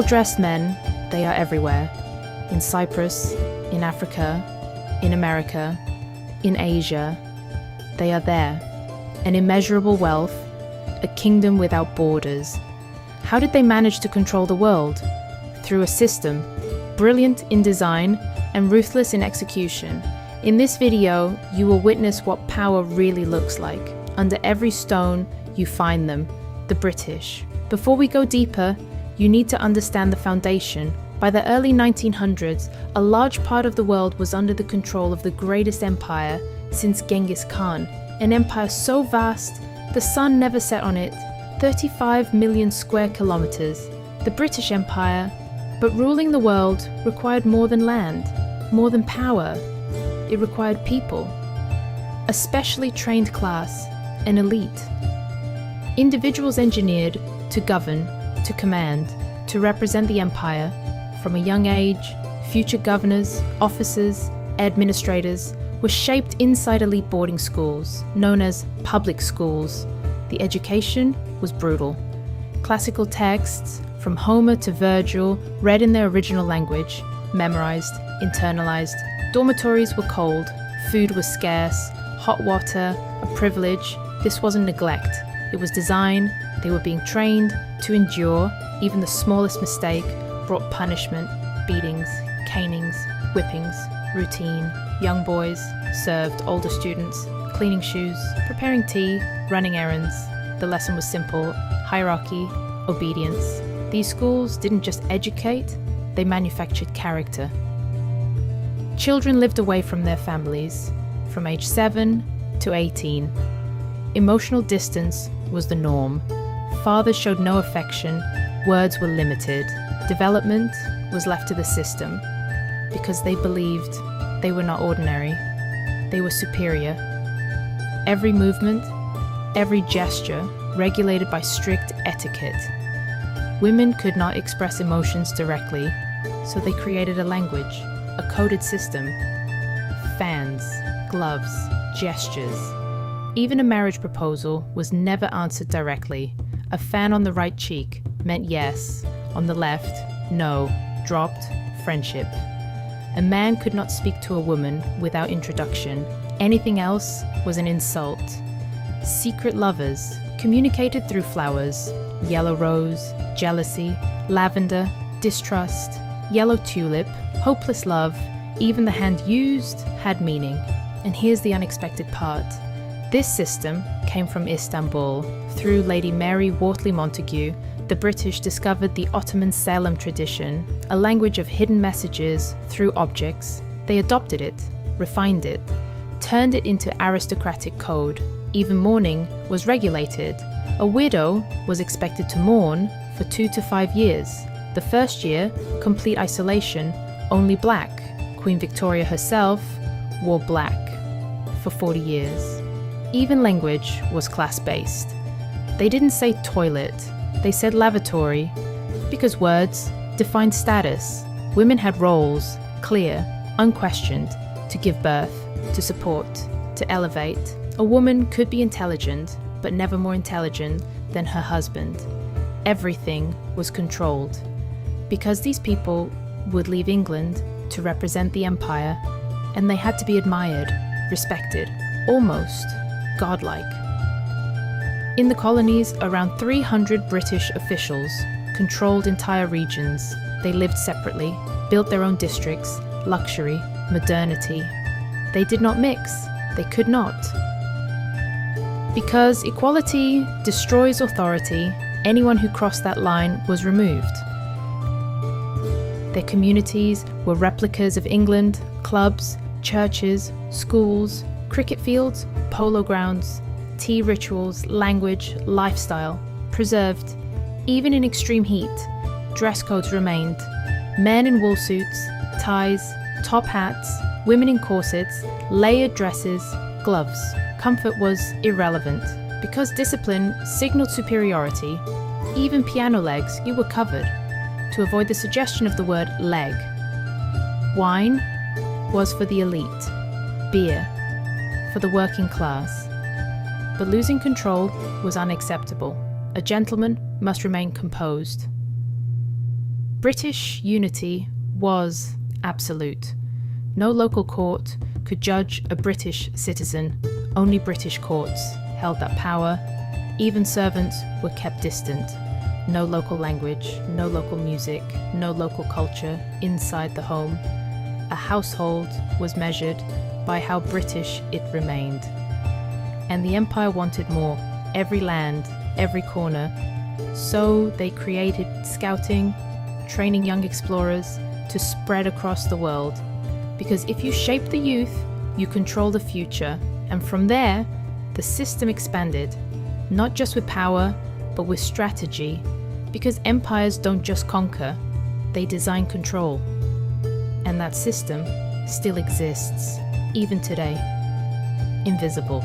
Well-dressed men, they are everywhere. In Cyprus, in Africa, in America, in Asia, they are there. An immeasurable wealth, a kingdom without borders. How did they manage to control the world? Through a system, brilliant in design and ruthless in execution. In this video, you will witness what power really looks like. Under every stone, you find them, the British. Before we go deeper, you need to understand the foundation. By the early 1900s, a large part of the world was under the control of the greatest empire since Genghis Khan, an empire so vast, the sun never set on it, 35 million square kilometers, the British Empire. But ruling the world required more than land, more than power. It required people, a specially trained class, an elite. Individuals engineered to govern, to command, to represent the empire. From a young age, future governors, officers, administrators were shaped inside elite boarding schools, known as public schools. The education was brutal. Classical texts, from Homer to Virgil, read in their original language, memorized, internalized. Dormitories were cold, food was scarce, hot water a privilege. This wasn't neglect, it was design. They were being trained to endure. Even the smallest mistake brought punishment, beatings, canings, whippings, routine. Young boys served older students, cleaning shoes, preparing tea, running errands. The lesson was simple: hierarchy, obedience. These schools didn't just educate, they manufactured character. Children lived away from their families, from age 7 to 18. Emotional distance was the norm. Fathers showed no affection, words were limited. Development was left to the system, because they believed they were not ordinary, they were superior. Every movement, every gesture regulated by strict etiquette. Women could not express emotions directly, so they created a language, a coded system. Fans, gloves, gestures. Even a marriage proposal was never answered directly. A fan on the right cheek meant yes, on the left, no, dropped, friendship. A man could not speak to a woman without introduction. Anything else was an insult. Secret lovers communicated through flowers: yellow rose, jealousy, lavender, distrust, yellow tulip, hopeless love. Even the hand used had meaning. And here's the unexpected part. This system came from Istanbul. Through Lady Mary Wortley Montagu, the British discovered the Ottoman Salem tradition, a language of hidden messages through objects. They adopted it, refined it, turned it into aristocratic code. Even mourning was regulated. A widow was expected to mourn for 2 to 5 years. The first year, complete isolation, only black. Queen Victoria herself wore black for 40 years. Even language was class-based. They didn't say toilet, they said lavatory, because words defined status. Women had roles, clear, unquestioned, to give birth, to support, to elevate. A woman could be intelligent, but never more intelligent than her husband. Everything was controlled. Because these people would leave England to represent the empire, and they had to be admired, respected, almost godlike. In the colonies, around 300 British officials controlled entire regions. They lived separately, built their own districts, luxury, modernity. They did not mix. They could not. Because equality destroys authority, anyone who crossed that line was removed. Their communities were replicas of England, clubs, churches, schools, cricket fields, polo grounds, tea rituals, language, lifestyle, preserved. Even in extreme heat, dress codes remained. Men in wool suits, ties, top hats, women in corsets, layered dresses, gloves. Comfort was irrelevant. Because discipline signaled superiority, even piano legs, you were covered, to avoid the suggestion of the word leg. Wine was for the elite, beer for the working class. But losing control was unacceptable. A gentleman must remain composed. British unity was absolute. No local court could judge a British citizen. Only British courts held that power. Even servants were kept distant. No local language, no local music, no local culture inside the home. A household was measured by how British it remained. And the empire wanted more, every land, every corner. So they created scouting, training young explorers to spread across the world. Because if you shape the youth, you control the future. And from there, the system expanded, not just with power, but with strategy. Because empires don't just conquer, they design control. And that system still exists, even today. Invisible.